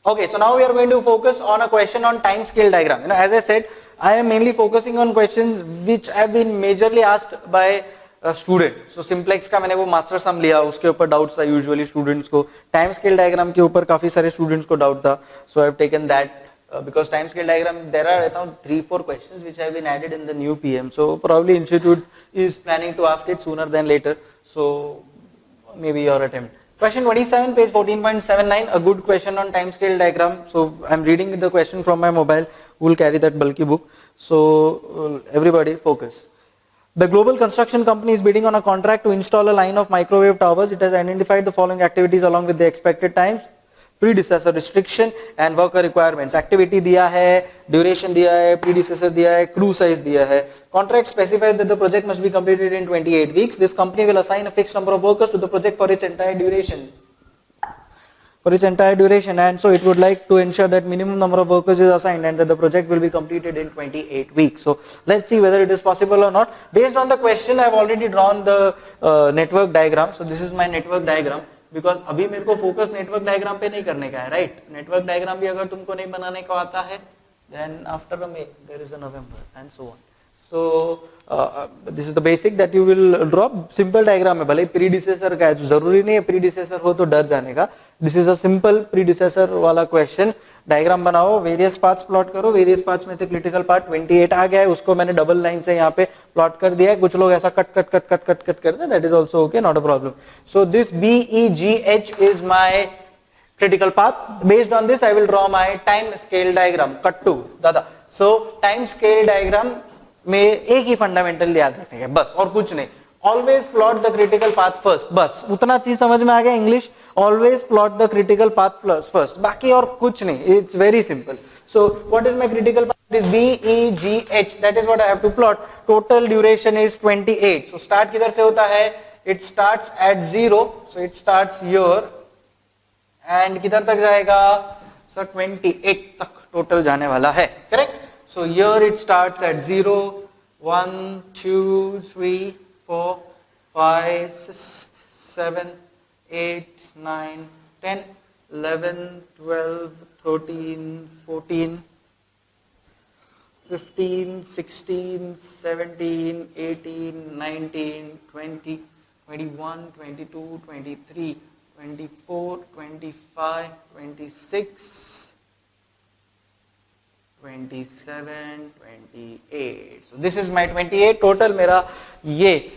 Okay, so now we are going to focus on a question on time scale diagram. You know, as I said, I am mainly focusing on questions which have been majorly asked by student. So simplex का मैंने वो master सम लिया, उसके ऊपर doubts था usually students को. Time scale diagram के ऊपर काफी सारे स्टूडेंट्स को डाउट था. So I have taken that because time scale diagram there are around 3-4 questions which have been added in the new PM. So probably institute is planning to ask it sooner than later. So maybe your attempt. Question 27, page 14.79, a good question on time scale diagram. So I'm reading the question from my mobile. We'll carry that bulky book. So everybody focus. The global construction company is bidding on a contract to install a line of microwave towers. It has identified the following activities along with the expected times. Predecessor restriction and worker requirements. Activity दिया है, duration दिया है, predecessor दिया है, crew size दिया है. Contract specifies that the project must be completed in 28 weeks. This company will assign a fixed number of workers to the project for its entire duration. And so it would like to ensure that minimum number of workers is assigned and that the project will be completed in 28 weeks. So let's see whether it is possible or not. Based on the question, I have already drawn the network diagram. So this is my network diagram. Because अभी मेरे को focus network diagram पे नहीं करने का है, right. Network diagram भी अगर तुमको नहीं बनाने को आता है then after a May there is a November and so on. So this is the basic that you will draw. Simple diagram है, भले प्रीडिसेसर का है, जरूरी नहीं है प्रीडिसेसर हो तो डर जाने का. This is a simple predecessor वाला क्वेश्चन. डायग्राम बनाओ, वेरियस पार्ट्स प्लॉट करो. वेरियस पार्ट्स में से क्रिटिकल पार्ट 28 आ गया है, उसको मैंने डबल लाइन से यहाँ पे प्लॉट कर दिया है. कुछ लोग ऐसा cut cut cut cut cut cut करते हैं, that is also okay, not a problem. So this BEGH is my critical path. Based on this I will draw my time scale diagram. Cut to दादा. So time scale diagram में एक ही fundamental याद रखेंगे बस, और कुछ नहीं. Always plot the critical path first. बस उतना चीज समझ में आ गया English. Always plot the critical path first. बाकी और कुछ नहीं. It's very simple. So what is my critical path? It is BEGH. That is what I have to plot. Total duration is 28. So start किधर से होता है? It starts at 0. So it starts here. And किधर तक जाएगा? So 28 तक total जाने वाला है. Correct? So here it starts at 0. 1, 2, 3, 4, 5, 6, 7, 8, 9, 10, 11, 12, 13, 14, 15, 16, 17, 18, 19, 20, 21, 22, 23, 24, 25, 26, 27, 28. So this is my 28 total. मेरा ये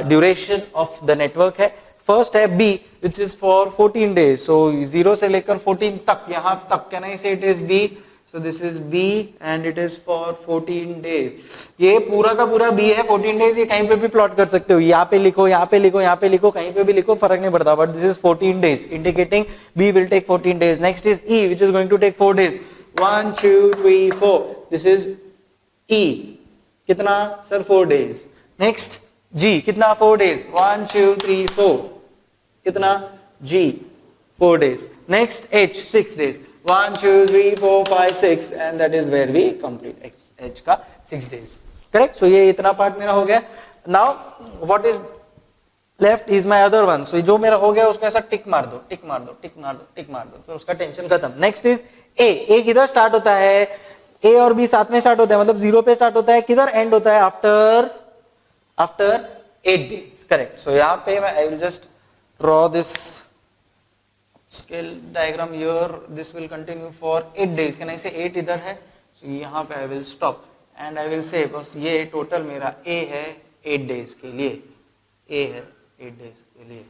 duration of the network है. फर्स्ट है B which is for 14 days. So 0 से लेकर 14 तक, यहाँ तक. Can I say it is B? So this is B and it is for 14 days. ये पूरा का पूरा B है 14 days. ये कहीं पे भी प्लॉट कर सकते हो. यहाँ पे लिखो, यहाँ पे लिखो, यहाँ पे लिखो, कहीं पे भी लिखो, फर्क नहीं पड़ता. But this is 14 days indicating B will take 14 days. Next is E which is going to take 4 days. 1, 2, 3, 4. This is E. कितना सर? 4 days. Next G कितना? 4 days. 1, 2, 3, 4. कितना? G 4 days. Next H 6 days. 1, 2, 3, 4, 5, 6 and that is where we complete H का 6 days. Correct? So ये इतना part मेरा हो गया. Now what is left is my other one. So जो मेरा हो गया उसको ऐसा टिक मार दो, टिक मार दो, टिक मार दो, टिक मार दो. तो उसका टेंशन खत्म. Next is A. A किधर स्टार्ट होता है? A और B साथ में स्टार्ट होता है, मतलब 0 पे स्टार्ट होता है. किधर एंड होता है? After 8 days. Correct. So यहाँ पे I will just draw this scale diagram here. This will continue for 8 days. Can I say 8 इधर है? So यहाँ पे I will stop and I will say बस ये टोटल मेरा A है 8 days के लिए. A है 8 days के लिए.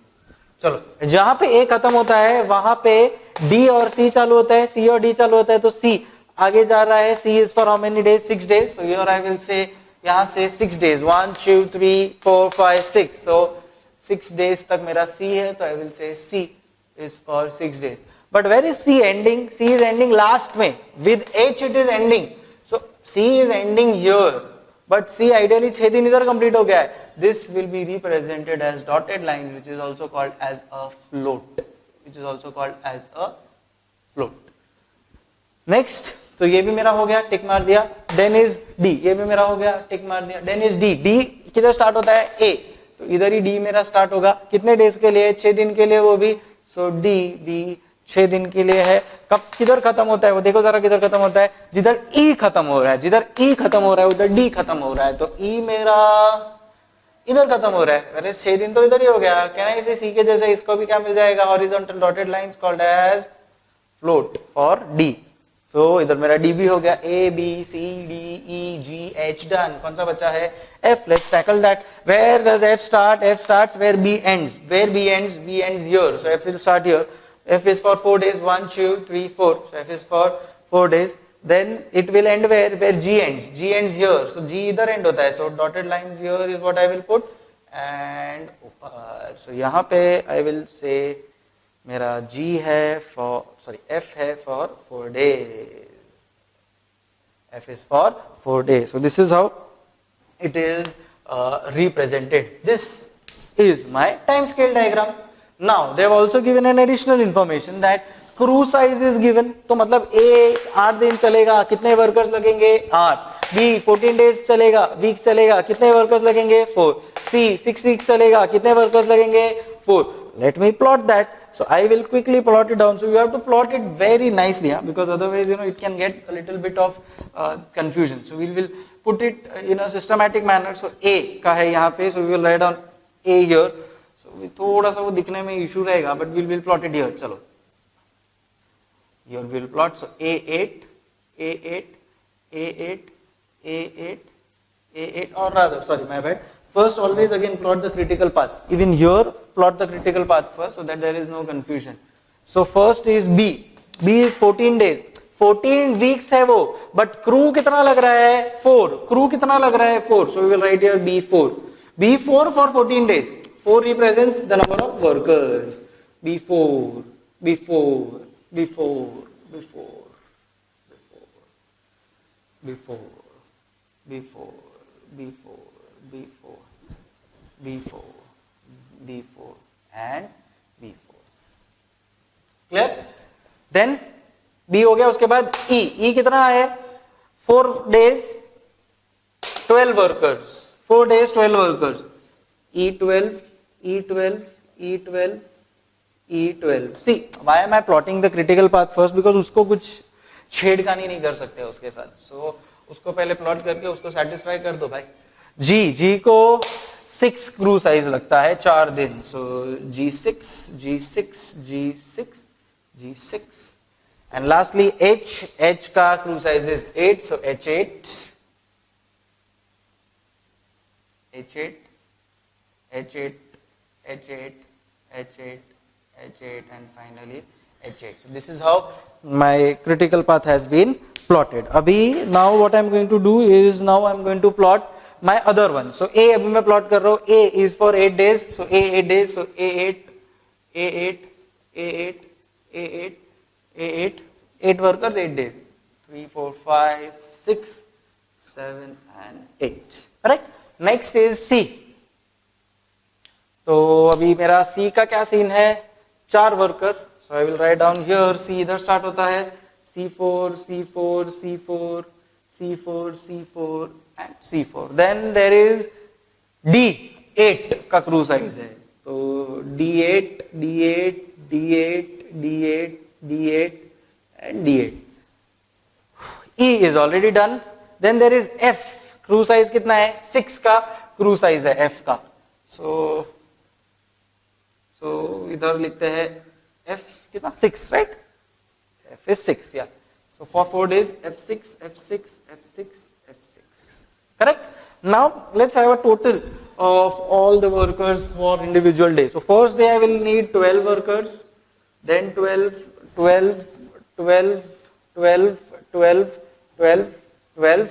चलो जहाँ पे A खत्म होता है वहां पे D और C चालू होता है, C और D चालू होता है. तो C आगे जा रहा है. C is for how many days? 6 days. So here I will say यहाँ से 6 days. 1, 2, 3, 4, 5, 6. So 6 days तक मेरा C है, तो I will say C is for 6 days. But where is C ending? C is ending last में. With H it is ending. So C is ending here. But C ideally 6 दिन इधर complete हो गया है. This will be represented as dotted line, which is also called as a float. Which is also called as a float. Next, तो ये भी मेरा हो गया, टिक मार दिया. Then is D. ये भी मेरा हो गया, टिक मार दिया. Then is D. D किधर स्टार्ट होता है? A. तो इधर ही D मेरा स्टार्ट होगा. कितने डेज के लिए? 6 दिन के लिए वो भी. सो D 6 दिन के लिए है। कब किधर खत्म होता है वो देखो जरा, किधर खत्म होता है, जिधर ई खत्म हो रहा है, जिधर ई खत्म हो रहा है उधर डी खत्म हो रहा है, तो ई मेरा इधर खत्म हो रहा है। अरे 6 दिन तो इधर ही हो गया, कहना इसे सी के जैसे इसको भी क्या मिल जाएगा, horizontal dotted lines called as float और डी। सो इधर मेरा डी भी हो गया, A B C D E G H done. कौन सा बचा है, F. Let's tackle that. Where does F start, F starts where B ends, where B ends, B ends here, so F will start here. F is for 4 days, 1 2 3 4, so F is for 4 days. Then it will end where G ends, G ends here, so G इधर end होता है, so dotted lines here is what I will put and ऊपर, so यहाँ पे I will say मेरा G है for, sorry F है for 4 days, F is for 4 days, so this is how it is represented. This is my time scale diagram. Now they have also given an additional information that crew size is given. तो मतलब A 8 दिन चलेगा, कितने workers लगेंगे 8, B 14 days चलेगा, week चलेगा, कितने workers लगेंगे 4, C 6 वीक्स चलेगा, कितने वर्कर्स लगेंगे 4. Let me plot that. So I will quickly plot it down. So you have to plot it very nicely, because otherwise it can get a little bit of confusion. So we will put it in a systematic manner. So A का है यहाँ पे, so we will write down A here. थोड़ा सा वो दिखने में issue रहेगा, but will plot it here. चलो here will plot. So A8 A8 A8 A8 A8 or rather sorry my bad, first always again plot the critical path. Even here plot the critical path first so that there is no confusion. So first is B. B is 14 days, 14 weeks है वो, but crew कितना लग रहा है 4. crew कितना लग रहा है 4, so we will write here B4. B4 for 14 days. 4 represents the number of workers. B4, B4, B4, B4, B4, B4, B4, B4, B4, B4, B4 and B4. Clear? Then B हो गया, उसके बाद E. E कितना है 4 days 12 workers. 4 days 12 workers. E12 E12 E12 E12. See, why am I plotting the critical path first? Because उसको कुछ छेड़खानी नहीं कर सकते उसके साथ. So उसको पहले प्लॉट करके उसको सेटिस्फाई कर दो भाई. G को 6 क्रू साइज लगता है 4 दिन. So G6 G6 G6 G6 and lastly H का crew size is 8. So H8 H8 H8 H8 H8 H8 and finally H8. So this is how my critical path has been plotted. Abhi now what I am going to do is now I am going to plot my other one. So A abhi मैं plot कर रहा हूँ. A is for 8 days. So A 8 days. So A8 A8 A8 A8 A8 8 workers 8 days. 3 4 5 6 7 and 8. Correct. Next is C. तो अभी मेरा सी का क्या scene है 4 worker. So I will write down here see इधर स्टार्ट होता है C4 C4 C4 C4 C4 and C4. Then there is D8 का क्रू साइज है. तो D8 D8 D8 D8 D8 and D8. E is already done. Then there is F. Crew size कितना है 6 का crew size है F का. सो इधर लिखते हैं F कितना 6 right. F is 6 yeah. So for 4 days F6 F6 F6 F6. Correct. Now let's have a total of all the workers for individual day. So first day I will need 12 workers. Then 12 12 12 12 12 12 12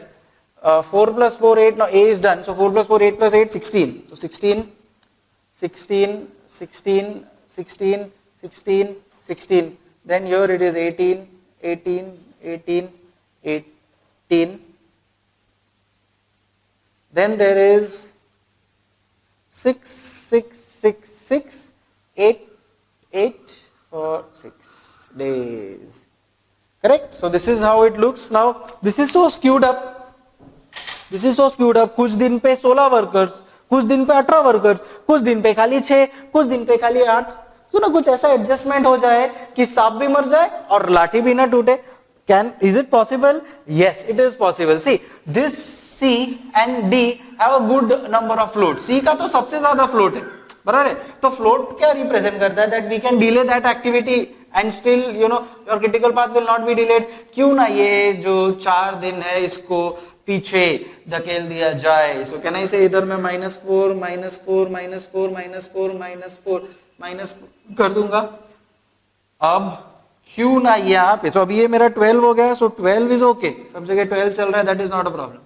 4 plus 4 8. Now A is done. So 4 plus 4 8 plus 8 16. So 16 16 16 16 16 16. Then here it is 18 18 18 18. Then there is 6 6 6 6 8 8 for 6 days. Correct. So this is how it looks. Now this is so skewed up. This is so skewed up. कुछ दिन पे 16 workers, कुछ दिन पे 18 workers, कुछ दिन पे खाली 6, कुछ दिन पे खाली 8. क्यों ना कुछ ऐसा एडजस्टमेंट हो जाए कि सांप भी मर जाए और लाठी भी ना टूटे. Is it possible? Yes, it is possible. See, this C and D have a good number of floats. C का तो सबसे ज्यादा float है, बराबर है. तो float क्या represent करता है? That we can delay that activity and still your critical path will not be delayed. क्यों ना ये जो 4 दिन है इसको पीछे धकेल दिया जाए. So can I say इधर मैं -4 -4 -4 -4 -4 माइनस कर दूंगा. अब क्यों ना यहाँ पे, so अभी ये मेरा 12 हो गया, so 12 is okay, सब जगह 12 चल रहा है, that is not a problem.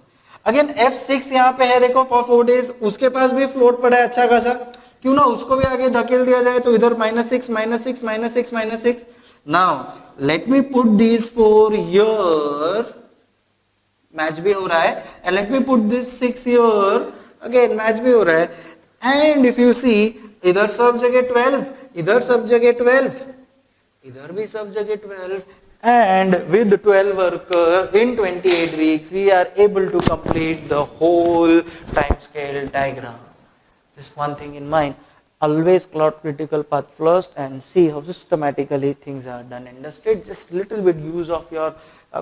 Again F6 यहाँ पे है, देखो for 4 days, उसके पास भी फ्लोट पड़ा है अच्छा खासा, क्यों ना उसको भी आगे धकेल दिया जाए. तो इधर -6 -6 -6 -6. Now let me put these 4 here, match भी हो रहा है, and let me put this 6 here, again match भी हो रहा है. And if you see, इधर सब जगह 12, इधर सब जगह 12, इधर भी सब जगह 12, and with 12 workers in 28 weeks we are able to complete the whole time scale diagram. Just one thing in mind, always plot critical path first and see how systematically things are done and dusted. Just little bit use of your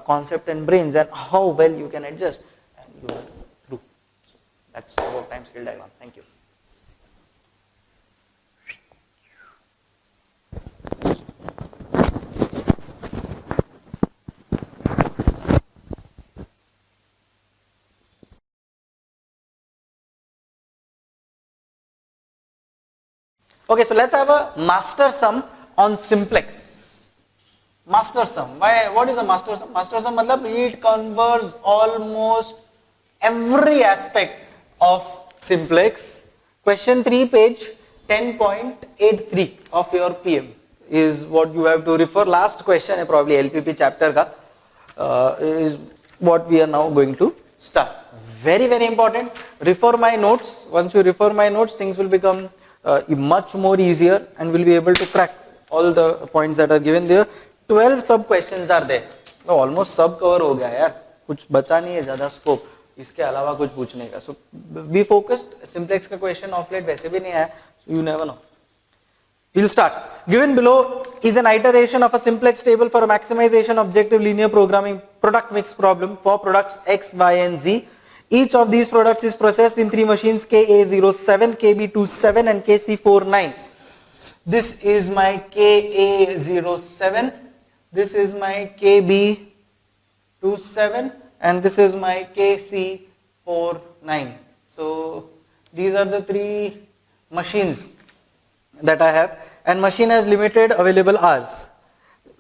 concept and brains and how well you can adjust, and you are through. So that's about time scale diagram. Thank you. Okay, so let's have a master sum on simplex. Master sum. Why? What is a master sum? Master sum matlab it covers almost every aspect of simplex. Question 3, page 10.83 of your PM is what you have to refer. Last question है probably LPP chapter का is what we are now going to start. Very very important. Refer my notes. Once you refer my notes, things will become much more easier and will be able to crack all the points that are given there. 12 sub questions are there. तो almost सब cover हो गया यार, कुछ बचा नहीं है ज़्यादा scope इसके अलावा कुछ पूछने का. So be focused. Simplex का question off late वैसे भी नहीं आया, so you never know. We'll start. Given below is an iteration of a simplex table for a maximization objective linear programming product mix problem for products X, Y and Z. Each of these products is processed in 3 machines KA07, KB27 and KC49. This is my KA07, this is my KB27 and this is my KC49. So these are the 3 machines that I have, and machine has limited available hours.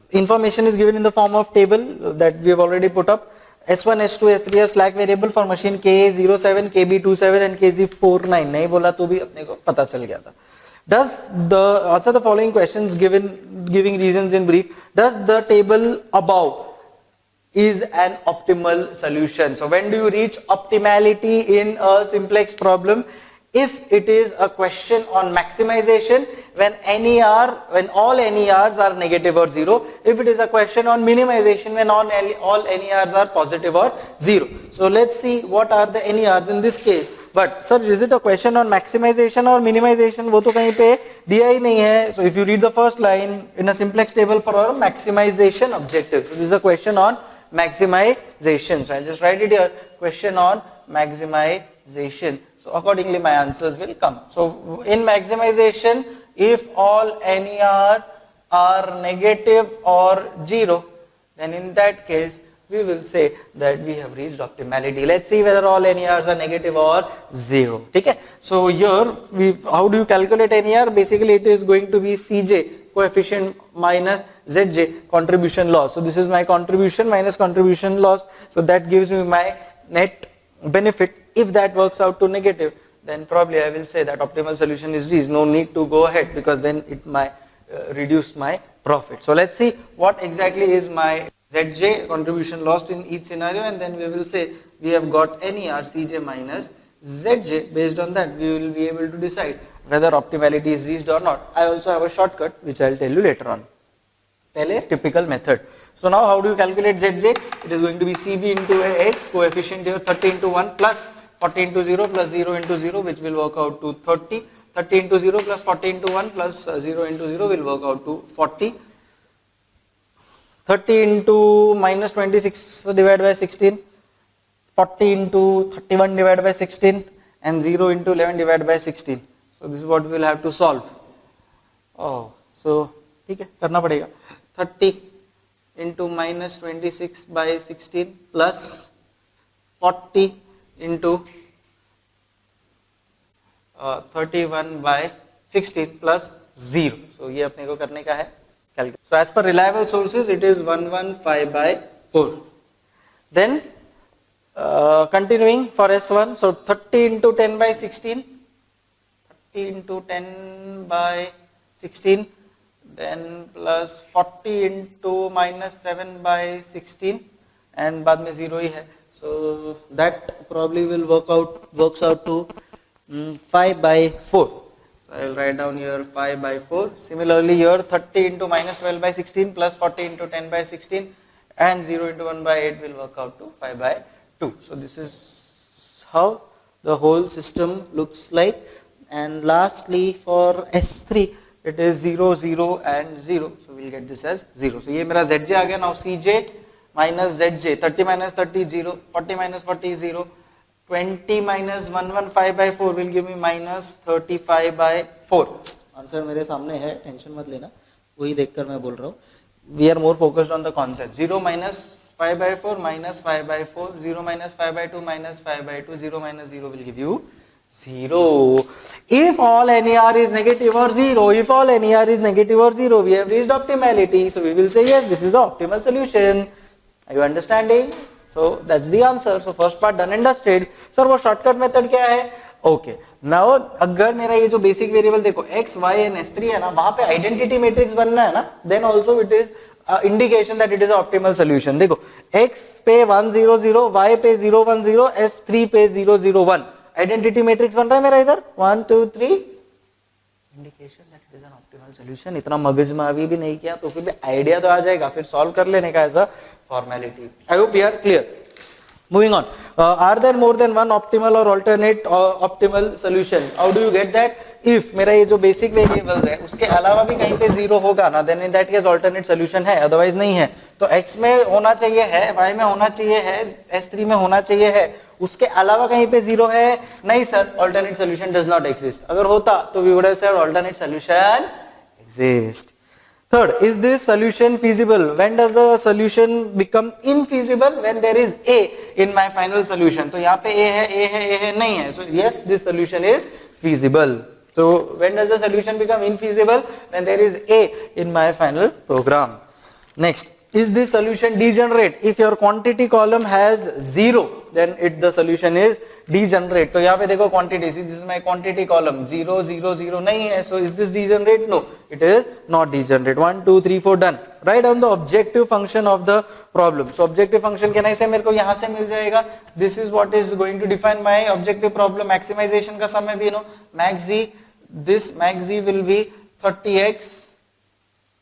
Information is given in the form of table that we have already put up. S1, S2, S3 are slack variable for machine KA07, KB27 and KC49. नहीं बोला तो भी अपने को पता चल गया था. Does the answer the following questions giving reasons in brief. Does the table above is an optimal solution? So when do you reach optimality in a simplex problem? If it is a question on maximization when all NERs are negative or 0. If it is a question on minimization when all NERs are positive or 0. So let's see what are the NERs in this case. But sir, is it a question on maximization or minimization? वो तो कहीं पे दिया ही नहीं है. So if you read the first line in a simplex table for our maximization objective. So this is a question on maximization. So I'll just write it here. Question on maximization. So accordingly my answers will come. So in maximization, if all NER are negative or 0, then in that case we will say that we have reached optimality. Let's see whether all NERs are negative or 0. Okay? So here, how do you calculate NER? Basically it is going to be CJ, coefficient minus ZJ, contribution loss. So this is my contribution minus contribution loss. So that gives me my net benefit. If that works out to negative, then probably I will say that optimal solution is reached. No need to go ahead because then it might reduce my profit. So let's see what exactly is my ZJ, contribution lost in each scenario, and then we will say we have got NER CJ minus ZJ. Based on that we will be able to decide whether optimality is reached or not. I also have a shortcut which I will tell you later on. Pehle typical method. So now how do you calculate ZJ? It is going to be CB into X, coefficient here 30 into 1 plus 40 into 0 plus 0 into 0, which will work out to 30 30 into 0 plus 40 into 1 plus 0 into 0 will work out to 40. 30 into minus 26 divided by 16, 40 into 31 divided by 16, and 0 into 11 divided by 16. So this is what we will have to solve. Oh, so ठीक है, करना पड़ेगा. 30 into minus 26 by 16 plus 40 into 31 by 16 plus 0. So ये अपने को करने का है. So as per reliable sources, it is 115 by 4. Then continuing for S1, so 30 into 10 by 16, 30 into 10 by 16, then plus 40 into minus 7 by 16, and बाद में 0 ही है. So that probably will works out to 5 by 4. So I will write down here 5 by 4. Similarly here 30 into minus 12 by 16 plus 40 into 10 by 16 and 0 into 1 by 8 will work out to 5 by 2. So this is how the whole system looks like. And lastly for S3 it is 0, 0 and 0. So we will get this as 0. So ये मेरा Zj आ गया. Now Cj minus Zj, 30 minus 30 0, 40 minus 40 0, 20 minus 115 by 4 will give me minus 35 by 4. Answer मेरे सामने है, tension मत लेना, वही देखकर मैं बोल रहा हूँ. We are more focused on the concept. 0 minus 5 by 4 minus 5 by 4, 0 minus 5 by 2 minus 5 by 2, 0 minus 0 will give you 0. If all NER is negative or 0, if all NER is negative or 0, we have reached optimality. So we will say yes, this is the optimal solution. Are you understanding? So that's the answer. So first part done and dusted. Sir वो shortcut method क्या है? Okay. Now अगर मेरा ये जो basic variable देखो x, y and s3 है ना, वहाँ पे identity matrix बनना है ना, then also it is indication that it is an optimal solution. देखो x पे 1 0 0, y पे 0 1 0, s3 पे 0 0 1. Identity matrix बन रहा है मेरा इधर 1 2 3. Indication that it is an optimal solution. इतना मगजमारी भी नहीं किया तो फिर भी आइडिया तो आ जाएगा, फिर सॉल्व कर लेने का as a formality. I hope you are clear. Moving on. Are there more than one optimal or alternate optimal solution? How do you get that? If मेरा ये जो basic variables है उसके अलावा भी कहीं पे zero होगा ना, then in that case alternate solution है, otherwise नहीं है. तो x में होना चाहिए है, y में होना चाहिए है, s3 में होना चाहिए है, उसके अलावा कहीं पे zero है नहीं sir, alternate solution does not exist. अगर होता तो we would have said alternate solution exist. Third, is this solution feasible? When does the solution become infeasible? When there is A in my final solution. तो यहाँ पे A है, A है, A है, नहीं है. So yes, this solution is feasible. So when does the solution become infeasible? When there is A in my final program. Next, is this solution degenerate? If your quantity column has 0, then the solution is degenerate. तो यहाँ पे देखो quantity, this is my quantity column, 0 0 0 नहीं है. So is this degenerate? No, it is not degenerate. 1 2 3 4 done. Write down the objective function of the problem. So objective function कहना इसे मेरे को यहाँ से मिल जाएगा. This is what is going to define my objective problem. Maximization का समय भी max z. This max z will be 30x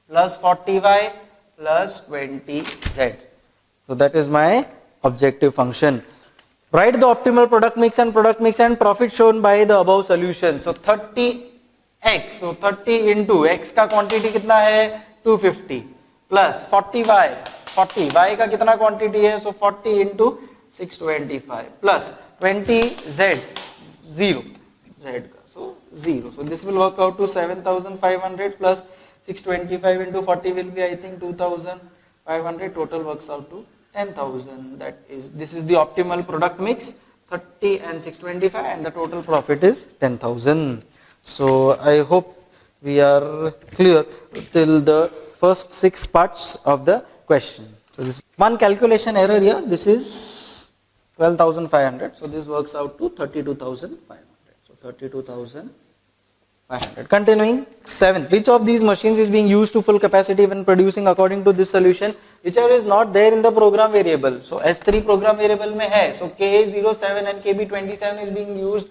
plus 40y plus 20z. So that is my objective function. Write the optimal product mix and profit shown by the above solution. So 30x, so 30 into x का quantity कितना है 250 plus 40y, 40y का कितना quantity है, so 40 into 625 plus 20z, 0 z का, so 0. So this will work out to 7500 plus 625 into 40 will be I think 2500. Total works out to 10,000. That is, this is the optimal product mix, 30 and 625, and the total profit is 10,000. So I hope we are clear till the first 6 parts of the question. So this one calculation error here. This is 12,500. So this works out to 32,500. So 32,500. Continuing, 7th, which of these machines is being used to full capacity when producing according to this solution? Whichever is not there in the program variable. So S3 program variable में है. So K07 and KB27 is being used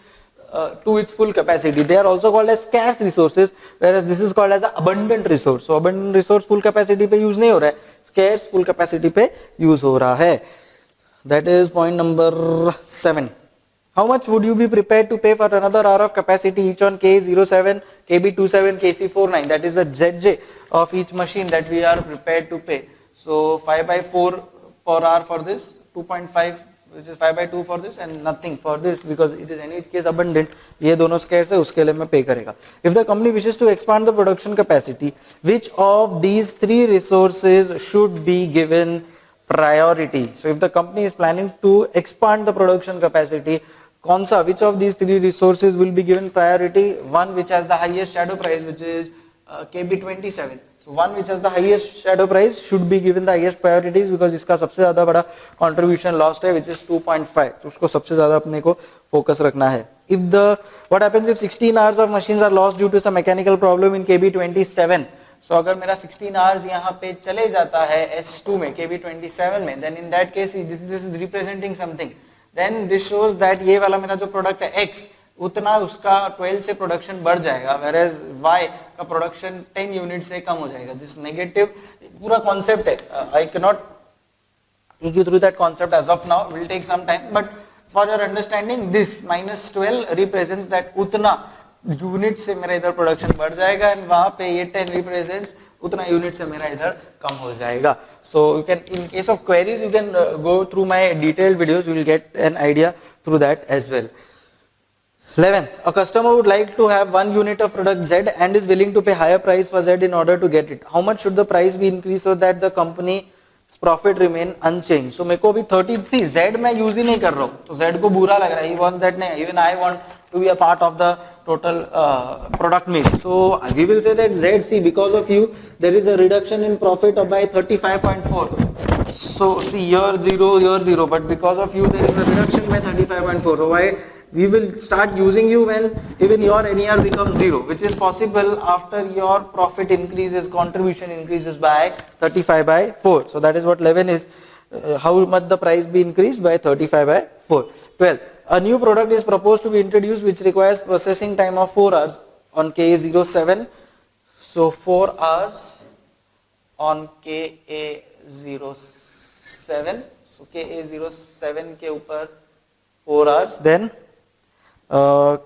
to its full capacity. They are also called as scarce resources, whereas this is called as an abundant resource. So abundant resource full capacity पे use नहीं हो रहा है, scarce full capacity पे use हो रहा है. That is point number 7. How much would you be prepared to pay for another hour of capacity each on K07, KB27, KC49? That is the ZJ of each machine that we are prepared to pay. So 5 by 4 per hour for this, 2.5 which is 5 by 2 for this, and nothing for this because it is any case abundant. ये दोनों scarce है, उसके लिए मैं pay करेगा. If the company wishes to expand the production capacity, which of these three resources should be given priority? So if the company is planning to expand the production capacity, कौन सा, which of these three resources will be given priority? One which has the highest shadow price, which is KB27. So one which has the highest shadow price should be given the highest priorities because इसका सबसे ज़्यादा बड़ा contribution lost है, which is 2.5. तो उसको सबसे ज़्यादा अपने को focus रखना है. If the, what happens if 16 hours of machines are lost due to some mechanical problem in KB27? So अगर मेरा 16 hours यहाँ पे चले जाता है S2 में, KB27 में, then in that case this is representing something. Then this shows that ये वाला मेरा जो product है X, उतना उसका 12 से प्रोडक्शन बढ़ जाएगा, whereas Y का प्रोडक्शन 10 यूनिट से कम हो जाएगा. दिस नेगेटिव पूरा कॉन्सेप्ट है. I can not take you through that concept as of now, will take some time, but for your understanding this -12 represents that उतना यूनिट से मेरा इधर प्रोडक्शन बढ़ जाएगा, एंड वहां पे ये 10 रिप्रेजेंट्स उतना यूनिट से मेरा इधर कम हो जाएगा. So you can, in case of queries, you can go through my detailed videos, you will get an idea through that as well. 11. A customer would like to have one unit of product Z and is willing to pay higher price for Z in order to get it. How much should the price be increased so that the company's profit remain unchanged? So मेरे को अभी 33 Z मैं use ही नहीं कर रहा हूँ, तो Z को बुरा लग रहा है. He wants that नहीं, even I want to be a part of the total product mix. So we will say that Z, see, because of you there is a reduction in profit of by 35.4. So see, here 0, but because of you there is a reduction by 35.4. So why? We will start using you when even your NER becomes 0, which is possible after your profit increases, contribution increases by 35 by 4. So that is what 11 is. How much the price be increased by 35 by 4. 12. A new product is proposed to be introduced which requires processing time of 4 hours on KA07. So 4 hours on KA07. So KA07 के ऊपर 4 hours. Then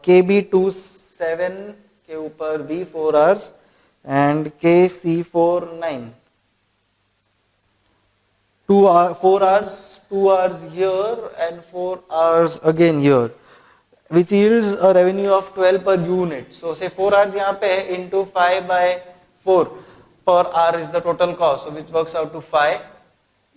KB27 के ऊपर भी 4 hours and KC49 4 hours, 2 hours here and 4 hours again here, which yields a revenue of 12 per unit. So say 4 hours यहाँ पे into 5 by 4 per hour is the total cost, so which works out to 5.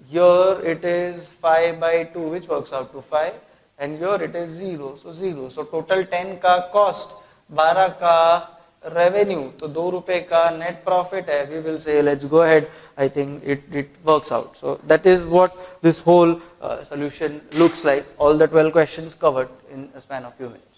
Here it is 5 by 2, which works out to 5. And here it is 0, so 0. So total 10 का cost, 12 का revenue, तो 2 रुपए का net profit है. We will say let's go ahead. I think it works out. So that is what this whole solution looks like. All the 12 questions covered in a span of few minutes.